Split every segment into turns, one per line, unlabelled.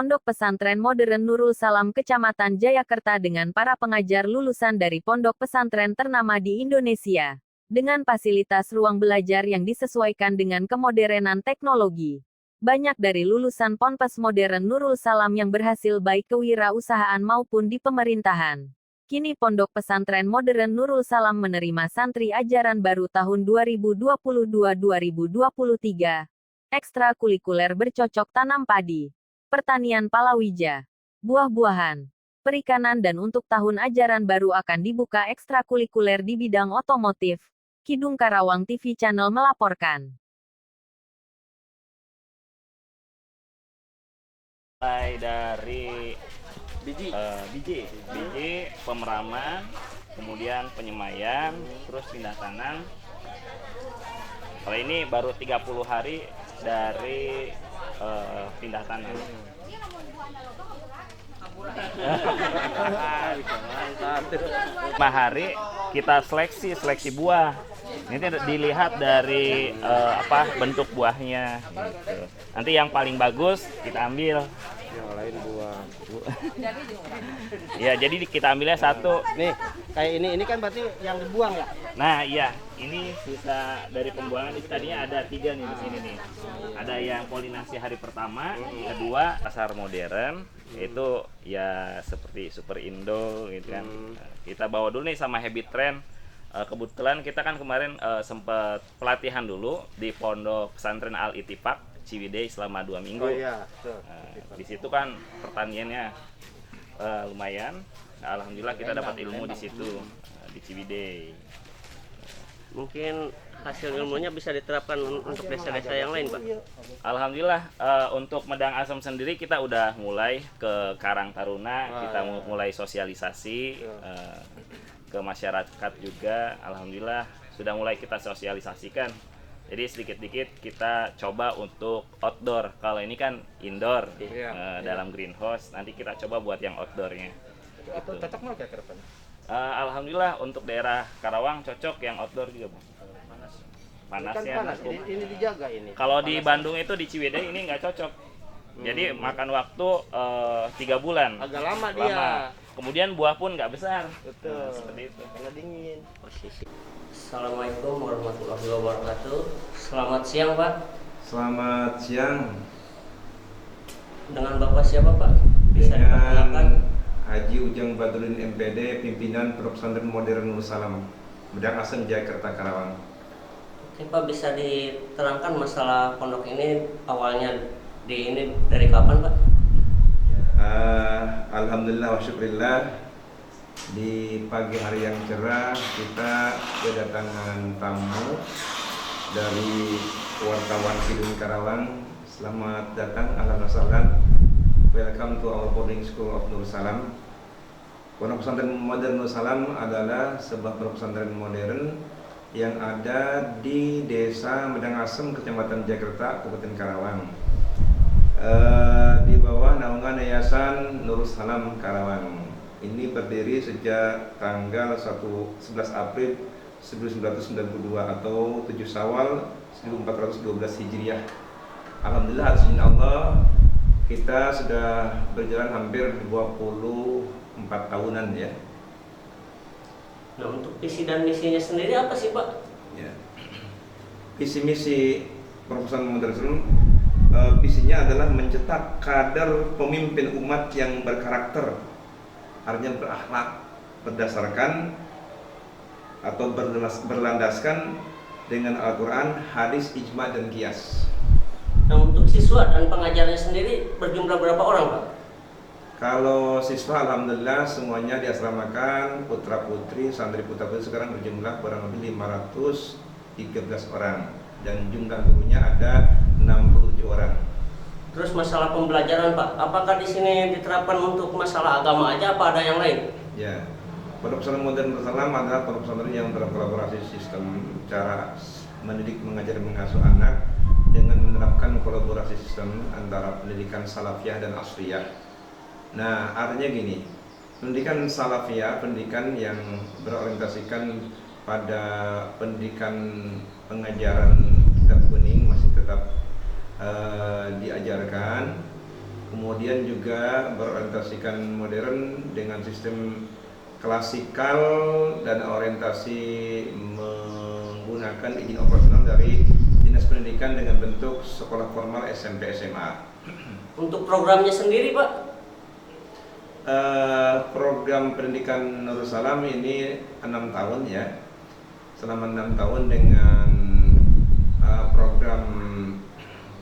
Pondok Pesantren Modern Nurul Salam Kecamatan Jayakerta dengan para pengajar lulusan dari pondok pesantren ternama di Indonesia. Dengan fasilitas ruang belajar yang disesuaikan dengan kemodernan teknologi. Banyak dari lulusan Ponpes Modern Nurul Salam yang berhasil baik kewirausahaan maupun di pemerintahan. Kini Pondok Pesantren Modern Nurul Salam menerima santri ajaran baru tahun 2022-2023. Ekstrakurikuler bercocok tanam padi, pertanian palawija, buah-buahan, perikanan dan untuk tahun ajaran baru akan dibuka ekstrakurikuler di bidang otomotif. Kidung Karawang TV Channel melaporkan.
Mulai dari biji, pemeraman, kemudian penyemaian, terus pindah tanam. Kalau ini baru 30 hari dari pindah tanam. 5 hari kita seleksi buah. Ini dilihat dari bentuk buahnya. Gitu. Nanti yang paling bagus kita ambil.
Yang lain buah.
Ya, jadi kita ambilnya satu.
Nih, kayak ini kan berarti yang dibuang ya?
Nah, iya, ini sisa dari pembuangan ini tadinya ada 3 nih di sini nih. Ada yang polinasi hari pertama, kedua pasar modern, itu ya seperti Super Indo gitu kan. Kita bawa dulu nih sama Habit Trend. Kebetulan kita kan kemarin sempat pelatihan dulu di Pondok Pesantren Al Ittifaq Ciwidey selama 2 minggu.
Oh iya,
Di situ kan pertaniannya lumayan. Nah, alhamdulillah kita dapat ilmu di situ di Ciwidey.
Mungkin hasil ilmunya bisa diterapkan untuk desa-desa yang lain, Pak.
Alhamdulillah untuk Medang Asem sendiri kita udah mulai ke Karang Taruna, kita mulai sosialisasi ke masyarakat juga. Alhamdulillah sudah mulai kita sosialisasikan. Jadi sedikit-sedikit kita coba untuk outdoor. Kalau ini kan indoor dalam greenhouse. Nanti kita coba buat yang outdoornya.
Itu cocok nggak kira-kira?
Alhamdulillah untuk daerah Karawang cocok yang outdoor juga, Bang. Panasnya
Kan panas. Ini dijaga ini.
Kalau di Bandung itu di Ciwidey ini nggak cocok. Jadi makan waktu 3 bulan.
Agak lama dia.
Kemudian buah pun nggak besar.
Betul.
Seperti itu.
Karena dingin.
Posisi. Assalamualaikum warahmatullahi wabarakatuh. Selamat siang, Pak.
Selamat siang.
Dengan Bapak siapa, Pak? Bisa diperkenalkan?
Dengan Haji Ujang Badrudin MPD, pimpinan Pondok Pesantren Modern Nurul Salam, Medang Asem Jayakerta Karawang.
Oke, Pak, bisa diterangkan masalah pondok ini awalnya dari kapan, Pak?
Alhamdulillah wa syukurillah, di pagi hari yang cerah kita kedatangan tamu dari wartawan Kidung Karawang. Selamat datang, ahlan wa sahlan. Welcome to our boarding school of Nurul Salam. Pondok Pesantren Modern Nurul Salam adalah sebuah pondok pesantren modern yang ada di Desa Medang Asem, Kecamatan Jayakerta, Kabupaten Karawang. Di bawah naungan Yayasan Nurul Salam Karawang. Ini berdiri sejak tanggal 11 April 1992 atau 7 Syawal 1412 Hijriah. Alhamdulillah atas izin Allah kita sudah berjalan hampir 24 tahunan ya.
Nah, untuk visi dan misinya sendiri apa sih, Pak?
Ya. Visi misi Pondok Pesantren Modern visinya adalah mencetak kader pemimpin umat yang berkarakter, artinya berakhlak, berdasarkan atau berlandaskan dengan Al-Quran, hadis, ijma, dan qiyas.
Nah, untuk siswa dan pengajarnya sendiri berjumlah berapa orang, Pak?
Kalau siswa alhamdulillah semuanya diasramakan, putra putri, santri putra putri sekarang berjumlah kurang lebih 513 orang dan jumlah gurunya ada 67 orang.
Terus masalah pembelajaran, Pak, apakah di sini diterapkan untuk masalah agama aja apa ada yang lain?
Ya, Pondok Pesantren Modern Nurul Salam adalah pondok pesantren yang berkolaborasi sistem cara mendidik, mengajar, mengasuh anak dengan menerapkan kolaborasi sistem antara pendidikan salafiyah dan asriyah. Nah, artinya gini, pendidikan salafiyah, pendidikan yang berorientasikan pada pendidikan pengajaran kitab kuning masih tetap diajarkan, kemudian juga berorientasikan modern dengan sistem klasikal dan orientasi menggunakan izin operasional dari Dinas Pendidikan dengan bentuk sekolah formal SMP SMA.
Untuk programnya sendiri, Pak?
Program pendidikan Nurul Salam ini 6 tahun ya. Selama 6 tahun dengan program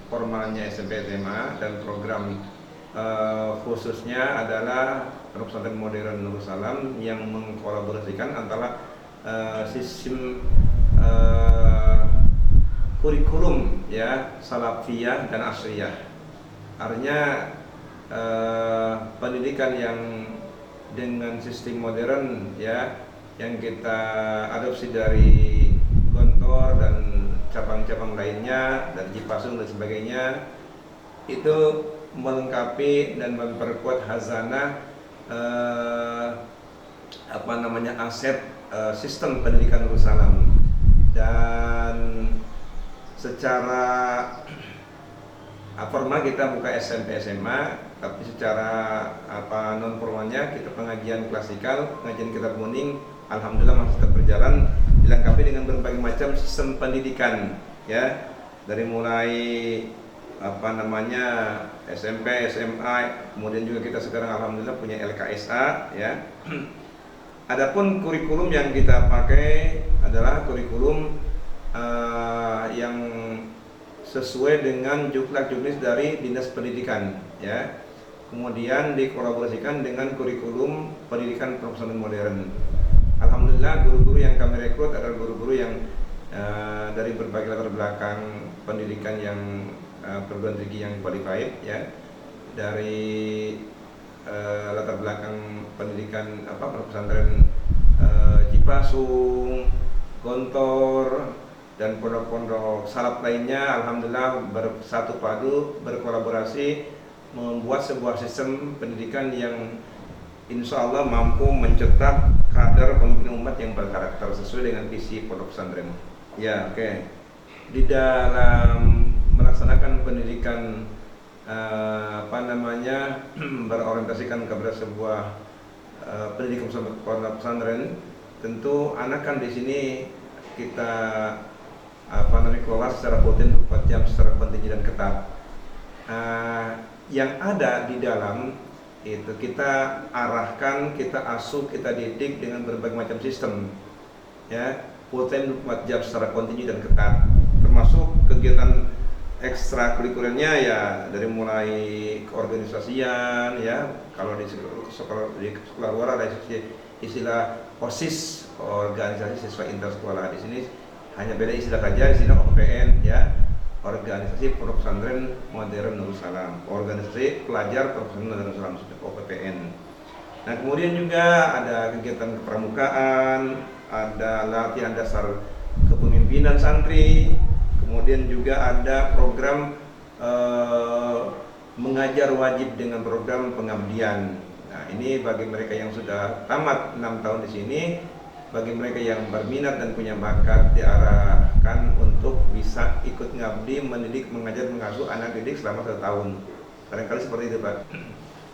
formalnya SMP SMA dan program khususnya adalah Pondok Pesantren Modern Nurul Salam yang mengkolaborasikan antara sistem kurikulum ya salafiyah dan asriyah. Artinya pendidikan yang dengan sistem modern ya yang kita adopsi dari Gontor dan cabang-cabang lainnya dari Cipasung dan sebagainya itu melengkapi dan memperkuat hazanah aset sistem pendidikan Nurul Salam. Dan secara formal kita buka SMP SMA, tapi secara non formalnya kita pengajian klasikal, pengajian kitab kuning, alhamdulillah masih tetap berjalan, dilengkapi dengan berbagai macam sistem pendidikan ya, dari mulai SMP, SMA, kemudian juga kita sekarang alhamdulillah punya LKSA ya. Adapun kurikulum yang kita pakai adalah kurikulum yang sesuai dengan juklak-juknis dari Dinas Pendidikan ya. Kemudian dikolaborasikan dengan kurikulum pendidikan profesional modern. Alhamdulillah guru-guru yang kami rekrut adalah guru-guru yang dari berbagai latar belakang pendidikan yang perguruan tinggi yang qualified ya. Dari latar belakang pendidikan pesantren Cipasung, Gontor, dan pondok-pondok salaf lainnya, alhamdulillah bersatu padu berkolaborasi membuat sebuah sistem pendidikan yang insya Allah mampu mencetak kader pemimpin umat yang berkarakter sesuai dengan visi pondok pesantren. Ya, oke. Di dalam melaksanakan pendidikan berorientasikan kepada sebuah pendidikan pondok pesantren, tentu anak kan di sini kita kelola secara rutin 24 jam secara kontinu dan ketat. Yang ada di dalam itu kita arahkan, kita asuh, kita didik dengan berbagai macam sistem ya, rutin 24 jam secara kontinu dan ketat, termasuk kegiatan ekstrakurikulernya ya, dari mulai keorganisasian ya. Kalau di sekolah luar ada istilah OSIS, organisasi siswa intersekolah. Di sini hanya beda istilah saja, istilah OPPN ya, organisasi Pondok Pesantren Modern Nurul Salam, organisasi pelajar profesional Nurul Salam, OPPN. Nah, kemudian juga ada kegiatan kepramukaan, ada latihan dasar kepemimpinan santri, kemudian juga ada program mengajar wajib dengan program pengabdian. Nah, ini bagi mereka yang sudah tamat 6 tahun di sini, bagi mereka yang berminat dan punya bakat diarahkan untuk bisa ikut ngabdi, mendidik, mengajar, mengasuh anak didik selama 1 tahun. Barangkali seperti itu, Pak.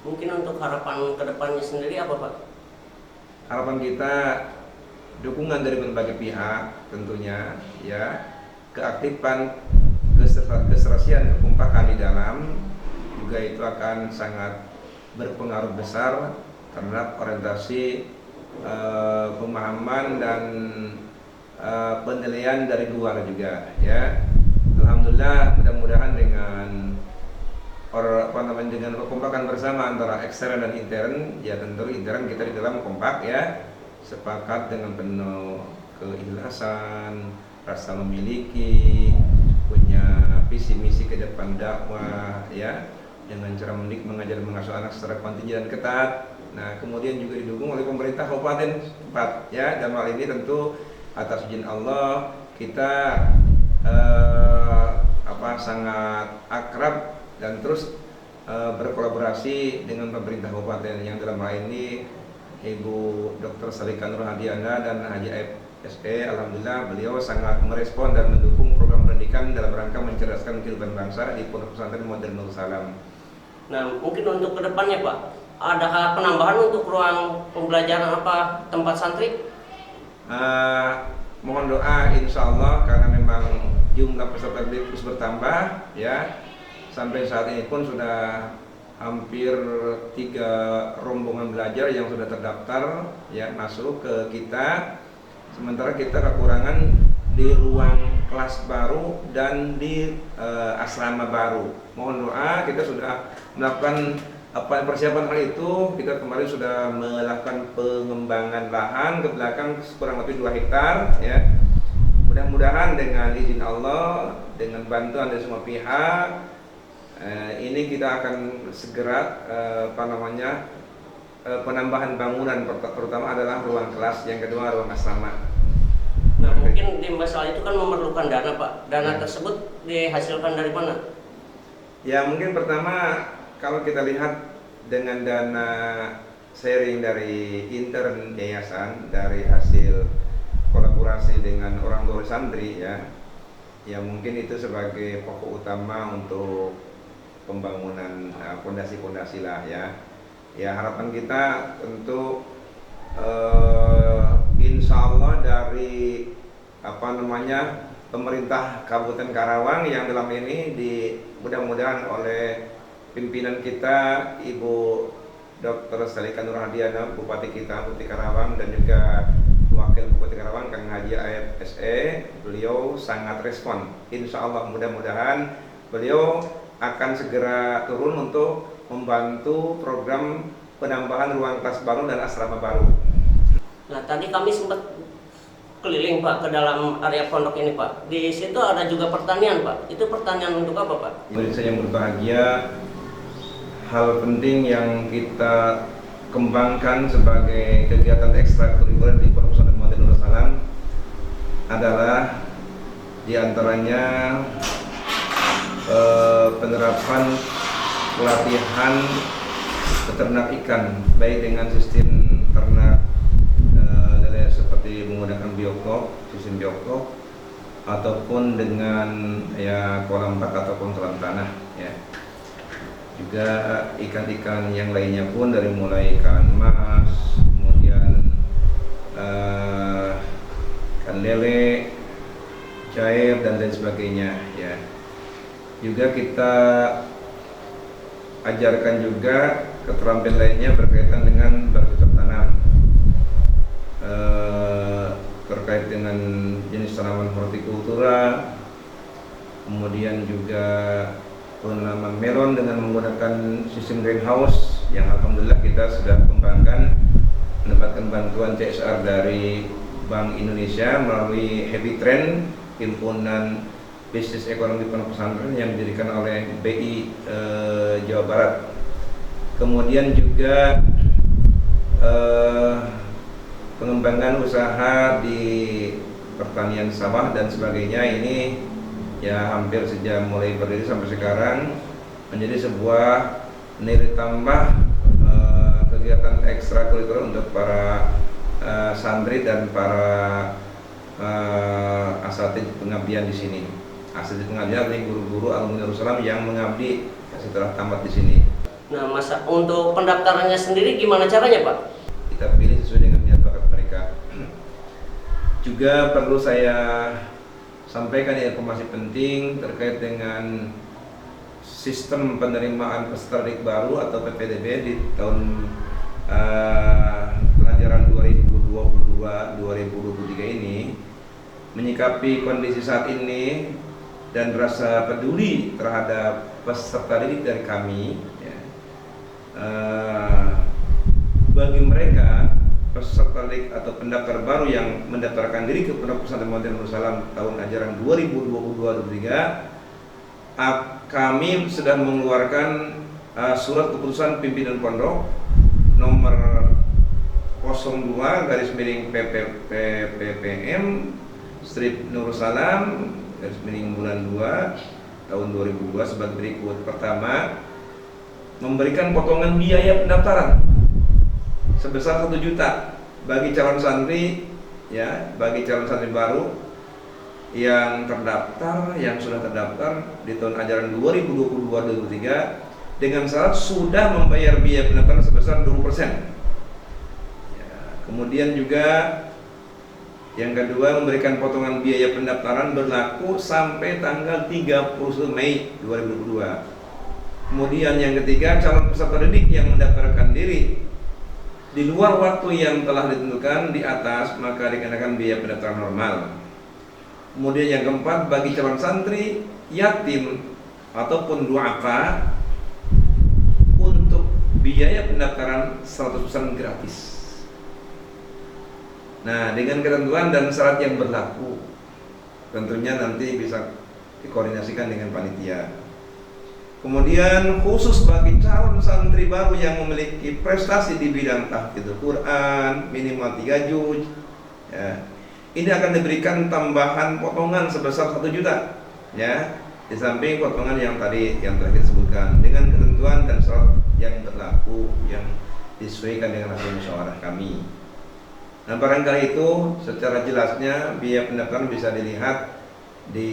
Mungkin untuk harapan kedepannya sendiri apa, Pak?
Harapan kita dukungan dari berbagai pihak tentunya ya, keaktifan, keserasian, kekompakan di dalam juga itu akan sangat berpengaruh besar terhadap orientasi pemahaman dan penilaian dari luar juga ya. Alhamdulillah, mudah-mudahan dengan dengan kekompakan bersama antara eksternal dan intern ya, tentu intern kita di dalam kompak ya, sepakat dengan penuh keikhlasan, rasa memiliki, punya visi misi ke depan dakwah ya, dengan cara mendidik, mengajar, mengasuh anak secara kontinu dan ketat. Nah, kemudian juga didukung oleh pemerintah kabupaten tempat ya. Dalam hal ini tentu atas izin Allah kita sangat akrab dan terus berkolaborasi dengan pemerintah kabupaten yang dalam hal ini Ibu Dr. Salika Nur Hadiana dan Haji Aib SE. Alhamdulillah beliau sangat merespon dan mendukung program pendidikan dalam rangka mencerdaskan kehidupan bangsa di Pondok Pesantren Modern Nurul Salam.
Nah, mungkin untuk kedepannya Pak, adakah penambahan untuk ruang pembelajaran apa tempat santri?
Mohon doa insya Allah karena memang jumlah peserta didik terus bertambah ya. Sampai saat ini pun sudah hampir 3 rombongan belajar yang sudah terdaftar ya masuk ke kita. Sementara kita kekurangan di ruang kelas baru dan di asrama baru. Mohon doa, kita sudah melakukan persiapan hal itu. Kita kemarin sudah melakukan pengembangan lahan ke belakang kurang lebih 2 hektar ya. Mudah-mudahan dengan izin Allah, dengan bantuan dari semua pihak, ini kita akan segera penambahan bangunan, terutama adalah ruang kelas, yang kedua ruang asrama.
Nah, mungkin di masalah itu kan memerlukan dana Pak. Dana tersebut dihasilkan dari mana?
Ya mungkin pertama kalau kita lihat dengan dana sharing dari intern yayasan, dari hasil kolaborasi dengan orang tua santri ya, ya mungkin itu sebagai pokok utama untuk pembangunan fondasi-fondasi lah ya. Ya harapan kita tentu insya Allah dari pemerintah Kabupaten Karawang yang dalam ini mudah-mudahan oleh pimpinan kita Ibu Dr. Salika Nur Hadiana, Bupati kita Bupati Karawang, dan juga Wakil Bupati Karawang Kang Haji Ayat SE, beliau sangat respon. Insya Allah mudah-mudahan beliau akan segera turun untuk membantu program penambahan ruang kelas baru dan asrama baru.
Nah, tadi kami sempat keliling Pak ke dalam area pondok ini Pak. Di situ ada juga pertanian Pak. Itu pertanian untuk apa Pak?
Indonesia yang berbahagia, hal penting yang kita kembangkan sebagai kegiatan ekstrakurikuler di Pondok Pesantren Muhammad Nur Salam adalah diantaranya penerapan pelatihan peternak ikan, baik dengan sistem ternak lele seperti menggunakan sistem biokop, ataupun dengan ya kolam bak ataupun kolam tanah ya. Juga ikan-ikan yang lainnya pun dari mulai ikan mas, kemudian ikan lele, cair dan lain sebagainya ya. Juga kita ajarkan juga keterampilan lainnya berkaitan dengan bercocok tanam, terkait dengan jenis tanaman hortikultura, kemudian juga penanaman melon dengan menggunakan sistem greenhouse yang alhamdulillah kita sudah kembangkan, mendapatkan bantuan CSR dari Bank Indonesia melalui Happy Trend, himpunan bisnis ekonomi pondok pesantren yang didirikan oleh BI Jawa Barat. Kemudian juga pengembangan usaha di pertanian sawah dan sebagainya, ini ya hampir sejak mulai berdiri sampai sekarang menjadi sebuah nilai tambah kegiatan ekstrakurikuler untuk para santri dan para asatid pengabdian di sini. Asatid pengabdian adalah guru-guru alumni Nur Salam yang mengabdi setelah tamat di sini.
Nah, masa untuk pendaftarannya sendiri gimana caranya Pak?
Kita pilih sesuai dengan minat bakat mereka. Juga perlu saya sampaikan informasi penting terkait dengan sistem penerimaan peserta didik baru atau PPDB di tahun pelajaran 2022-2023 ini. Menyikapi kondisi saat ini dan rasa peduli terhadap peserta didik dari kami ya, bagi mereka peserta didik atau pendaftar baru yang mendaftarkan diri ke Pondok Pesantren Muhammad Nur Salam tahun ajaran 2022-2023, kami sudah mengeluarkan surat keputusan pimpinan pondok nomor 02/PPPM strip Nur Salam bulan 2 tahun 2002 sebagai berikut. Pertama, memberikan potongan biaya pendaftaran sebesar 1 juta bagi calon santri ya, bagi calon santri baru yang terdaftar, yang sudah terdaftar di tahun ajaran 2022-2023 dengan syarat sudah membayar biaya pendaftaran sebesar 20%. Ya, kemudian juga yang kedua, memberikan potongan biaya pendaftaran berlaku sampai tanggal 31 Mei 2022. Kemudian yang ketiga, calon peserta didik yang mendaftarkan diri di luar waktu yang telah ditentukan di atas, maka dikenakan biaya pendaftaran normal. Kemudian yang keempat, bagi calon santri, yatim, ataupun duafa, untuk biaya pendaftaran 100% gratis. Nah, dengan ketentuan dan syarat yang berlaku, tentunya nanti bisa dikoordinasikan dengan panitia. Kemudian khusus bagi calon santri baru yang memiliki prestasi di bidang tahfidz Quran minimal 3 juz, ya, ini akan diberikan tambahan potongan sebesar 1 juta, ya, di samping potongan yang tadi yang telah kita sebutkan, dengan ketentuan dan syarat yang berlaku yang disesuaikan dengan hasil musyawarah kami. Nah, barangkali itu secara jelasnya biaya pendaftaran bisa dilihat di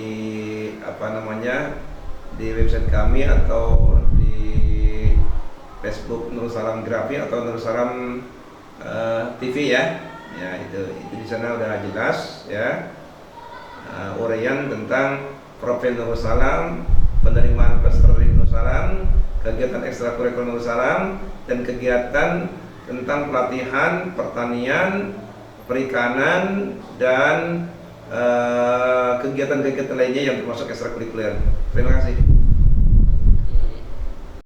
di website kami atau di Facebook Nurul Salam Grafi atau Nurul Salam TV, ya. Ya, itu di sana udah jelas, ya, uraian tentang profil Nurul Salam, penerimaan peserta didik Nurul Salam, kegiatan ekstrakurikuler Nurul Salam, dan kegiatan tentang pelatihan pertanian, perikanan, dan kegiatan-kegiatan lainnya yang termasuk ekstrakurikuler. Terima kasih.